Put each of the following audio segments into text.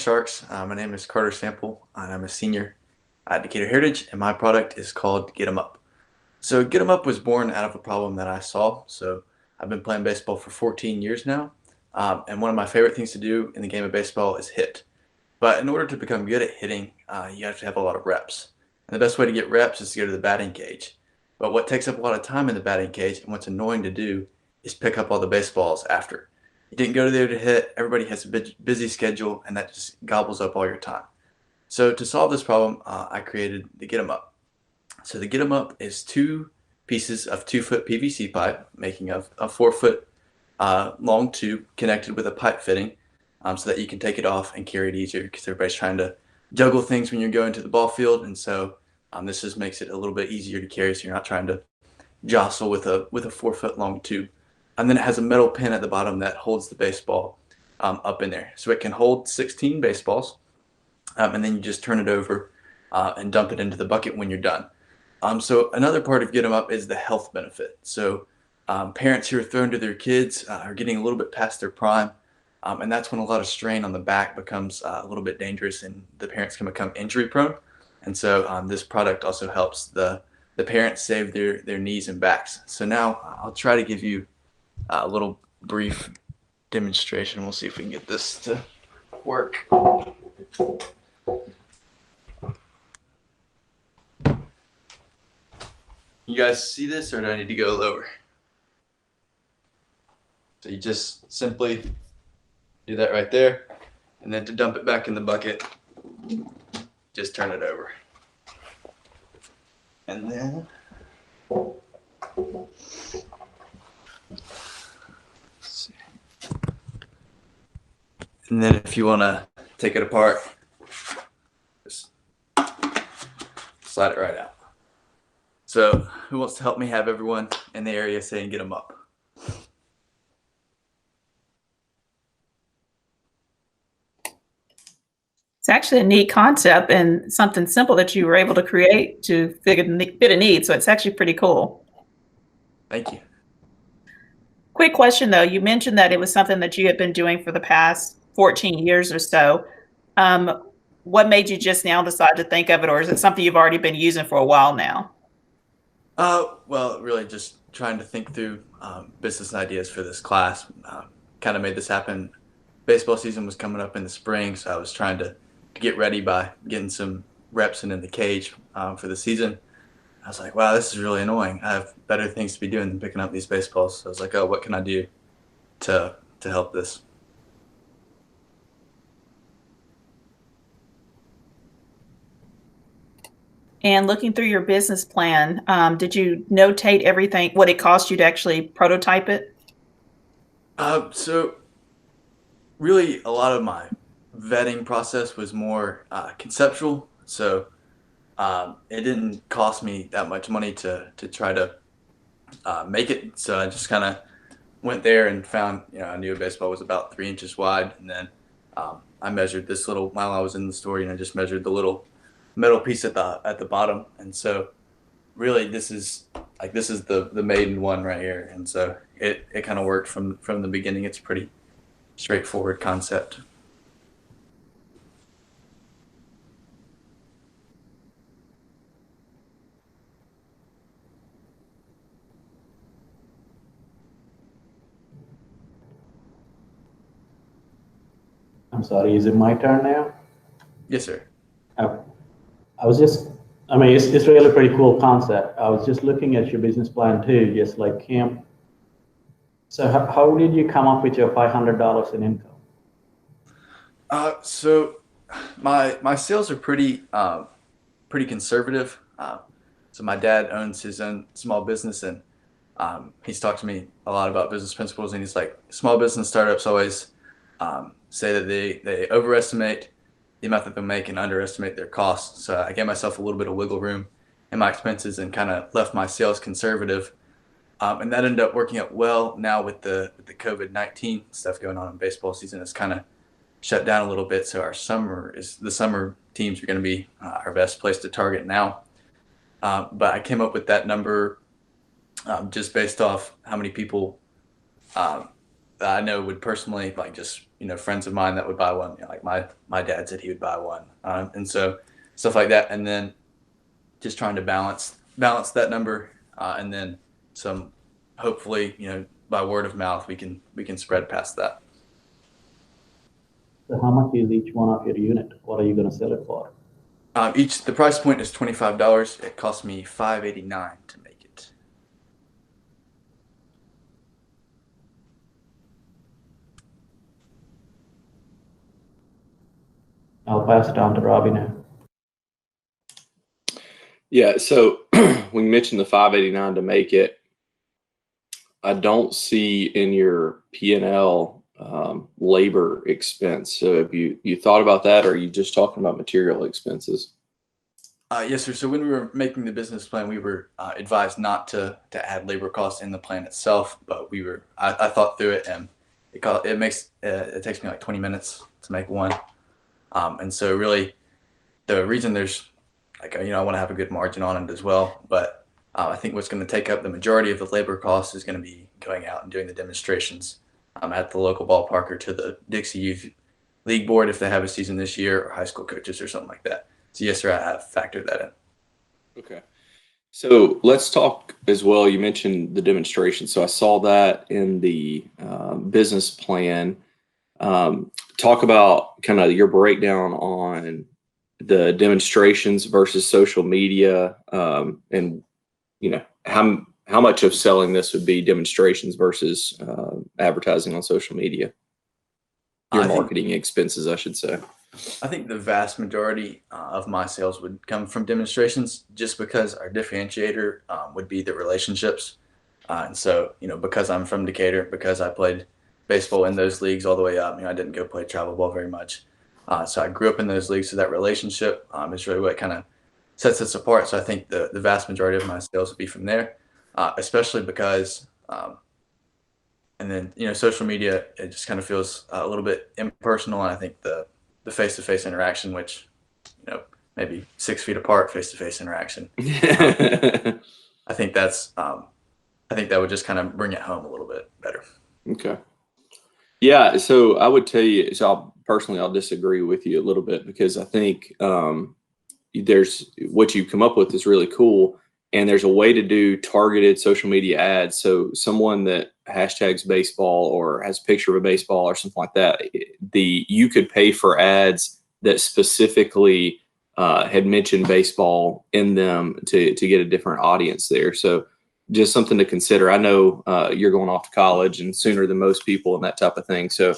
Sharks. My name is Carter Sample, and I'm a senior at Decatur Heritage, and my product is called Get 'em Up. So Get 'em Up was born out of a problem that I saw. So I've been playing baseball for 14 years now, and one of my favorite things to do in the game of baseball is hit. But in order to become good at hitting, you have to have a lot of reps. And the best way to get reps is to go to the batting cage. But what takes up a lot of time in the batting cage and what's annoying to do is pick up all the baseballs after. You didn't go there to hit. Everybody has a busy schedule, and that just gobbles up all your time. So to solve this problem, I created the Get 'em Up. So the Get 'em Up is two pieces of 2-foot PVC pipe, making a 4-foot long tube connected with a pipe fitting, so that you can take it off and carry it easier because everybody's trying to juggle things when you're going to the ball field, and so this just makes it a little bit easier to carry, so you're not trying to jostle with a 4-foot long tube. And then it has a metal pin at the bottom that holds the baseball up in there. So it can hold 16 baseballs, and then you just turn it over and dump it into the bucket when you're done. So another part of Get 'em Up is the health benefit. So parents who are throwing to their kids are getting a little bit past their prime, and that's when a lot of strain on the back becomes a little bit dangerous, and the parents can become injury prone. And so this product also helps the parents save their knees and backs. So now I'll try to give you a little brief demonstration. We'll see if we can get this to work. You guys see this, or do I need to go lower? So you just simply do that right there, and then to dump it back in the bucket, just turn it over. And then if you want to take it apart, just slide it right out. So who wants to help me have everyone in the area saying Get 'em Up? It's actually a neat concept and something simple that you were able to create to fit a need. So it's actually pretty cool. Thank you. Quick question though, you mentioned that it was something that you had been doing for the past 14 years or so. What made you just now decide to think of it, or is it something you've already been using for a while now? Well, really just trying to think through business ideas for this class. Kind of made this happen. Baseball season was coming up in the spring, so I was trying to get ready by getting some reps in the cage for the season. I was like, wow, this is really annoying. I have better things to be doing than picking up these baseballs. So I was like, oh, what can I do to help this? And looking through your business plan, did you notate everything, what it cost you to actually prototype it? So really a lot of my vetting process was more conceptual. So it didn't cost me that much money to try to make it. So I just kind of went there and found, I knew a baseball was about 3 inches wide. And then I measured this little, while I was in the store, I just measured the little metal piece at the bottom. And so really this is the maiden one right here. And so it kind of worked from the beginning. It's a pretty straightforward concept. I'm sorry, is it my turn now? Yes, sir. It's really a pretty cool concept. I was just looking at your business plan too, just like him. So how did you come up with your $500 in income? So my sales are pretty conservative. So my dad owns his own small business, and he's talked to me a lot about business principles, and he's like, small business startups always say that they overestimate the amount that they'll make and underestimate their costs. So I gave myself a little bit of wiggle room in my expenses and kind of left my sales conservative. And that ended up working out well. Now with the COVID-19 stuff going on in baseball season, it's kind of shut down a little bit. So the summer teams are going to be our best place to target now. But I came up with that number just based off how many people that I know would personally, like, just, friends of mine that would buy one. Like my dad said he would buy one, and so stuff like that. And then just trying to balance that number, and then some, hopefully, by word of mouth, we can spread past that. So how much is each one of your unit? What are you going to sell it for? The price point is $25. It cost me $5.89 to make it. I'll pass it on to Robbie now. Yeah, so we mentioned the $5.89 to make it. I don't see in your P&L labor expense. So have you thought about that, or are you just talking about material expenses? Yes, sir. So when we were making the business plan, we were advised not to add labor costs in the plan itself, but I thought through it, and it takes me like 20 minutes to make one. And so really the reason there's, like, I want to have a good margin on it as well, but I think what's going to take up the majority of the labor costs is going to be going out and doing the demonstrations at the local ballpark, or to the Dixie Youth League board if they have a season this year, or high school coaches or something like that. So yes, sir, I have factored that in. Okay. So let's talk as well. You mentioned the demonstration. So I saw that in the business plan. Talk about kind of your breakdown on the demonstrations versus social media, and how much of selling this would be demonstrations versus advertising on social media. Your marketing expenses, I should say. I think the vast majority of my sales would come from demonstrations, just because our differentiator would be the relationships. And so, because I'm from Decatur, because I played baseball in those leagues all the way up, I didn't go play travel ball very much. So I grew up in those leagues, so that relationship is really what kind of sets us apart. So I think the vast majority of my sales would be from there, especially because, and then, social media, it just kind of feels a little bit impersonal. And I think the face-to-face interaction, which, maybe 6 feet apart, face-to-face interaction, I think that would just kind of bring it home a little bit better. Okay. Yeah. So I would tell you, so I'll disagree with you a little bit, because I think there's what you come up with is really cool. And there's a way to do targeted social media ads. So someone that hashtags baseball or has a picture of a baseball or something like that, you could pay for ads that specifically had mentioned baseball in them to get a different audience there. So just something to consider. I know you're going off to college and sooner than most people and that type of thing. So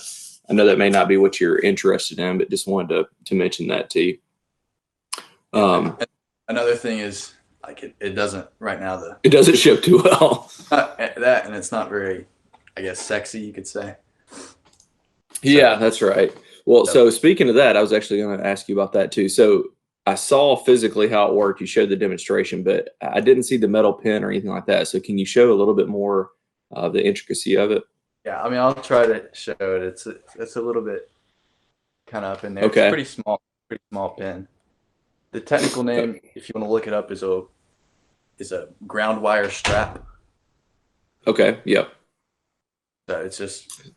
I know that may not be what you're interested in, but just wanted to mention that to you. Another thing is, like, it doesn't right now. It doesn't ship too well. That, and it's not very, I guess, sexy, you could say. Yeah, that's right. Well, so speaking of that, I was actually going to ask you about that too. So I saw physically how it worked. You showed the demonstration, but I didn't see the metal pin or anything like that. So can you show a little bit more of the intricacy of it? Yeah, I'll try to show it. It's a little bit kind of up in there. Okay. It's pretty small pin. The technical name, if you want to look it up, is a ground wire strap. Okay. Yep. So it's just.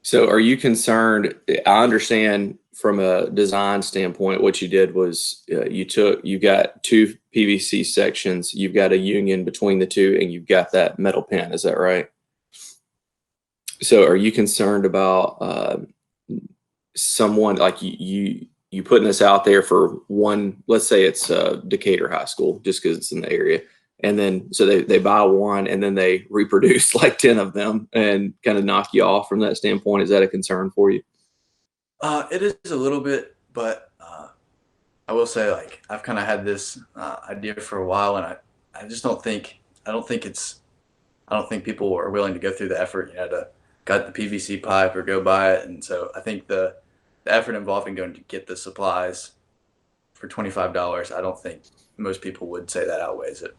So are you concerned? I understand from a design standpoint, what you did was you got two PVC sections, you've got a union between the two, and you've got that metal pin. Is that right? So are you concerned about someone like you putting this out there for one, let's say it's Decatur High School, just because it's in the area. And then, so they buy one and then they reproduce like 10 of them and kind of knock you off from that standpoint. Is that a concern for you? It is a little bit, but I will say, like, I've kind of had this idea for a while, and I just don't think people are willing to go through the effort, to cut the PVC pipe or go buy it. And so I think the effort involved in going to get the supplies for $25, I don't think most people would say that outweighs it.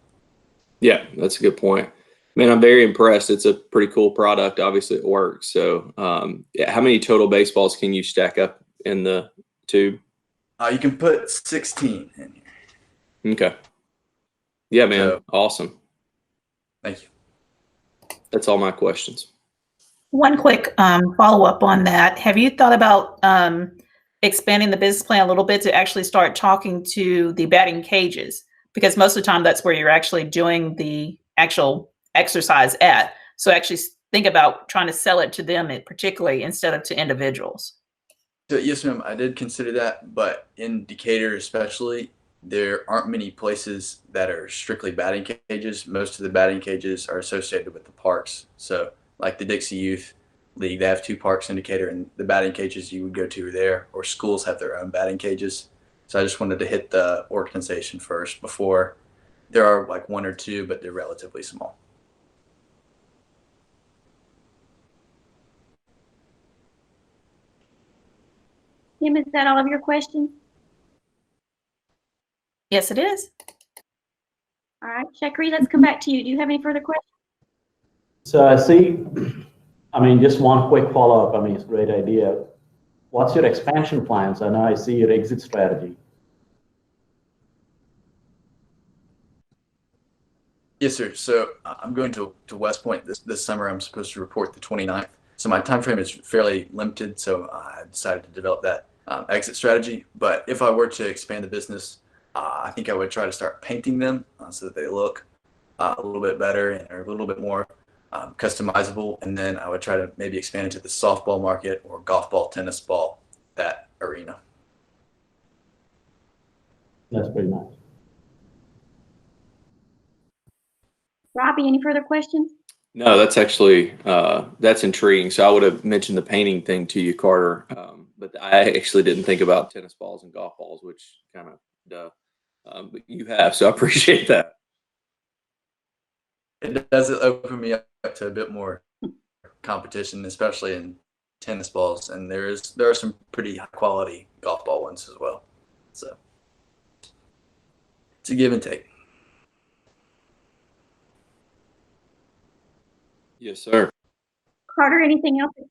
Yeah, that's a good point. Man, I'm very impressed. It's a pretty cool product. Obviously, it works. So how many total baseballs can you stack up in the tube? You can put 16 in here. Okay. Yeah, man. So, awesome. Thank you. That's all my questions. One quick follow-up on that. Have you thought about expanding the business plan a little bit to actually start talking to the batting cages? Because most of the time that's where you're actually doing the actual exercise at. So actually think about trying to sell it to them particularly instead of to individuals. So yes, ma'am, I did consider that, but in Decatur especially, there aren't many places that are strictly batting cages. Most of the batting cages are associated with the parks. So like the Dixie Youth League, they have 2 parks in Decatur, and the batting cages you would go to are there, or schools have their own batting cages. So I just wanted to hit the organization first before there are like 1 or 2, but they're relatively small. Kim, is that all of your questions? Yes, it is. All right, Chakri, let's come back to you. Do you have any further questions? So I see, I mean, just one quick follow-up. I mean, it's a great idea. What's your expansion plans? I know I see your exit strategy. Yes, sir. So I'm going to West Point this summer. I'm supposed to report the 29th. So my time frame is fairly limited. So I decided to develop that exit strategy. But if I were to expand the business, I think I would try to start painting them so that they look a little bit better and are a little bit more customizable. And then I would try to maybe expand into the softball market or golf ball, tennis ball, that arena. That's pretty nice. Robbie, any further questions? No, that's actually that's intriguing. So I would have mentioned the painting thing to you, Carter, but I actually didn't think about tennis balls and golf balls, which kind of duh. But you have, so I appreciate that. It does open me up to a bit more competition, especially in tennis balls, and there are some pretty high quality golf ball ones as well. So it's a give and take. Yes, sir. Carter, anything else that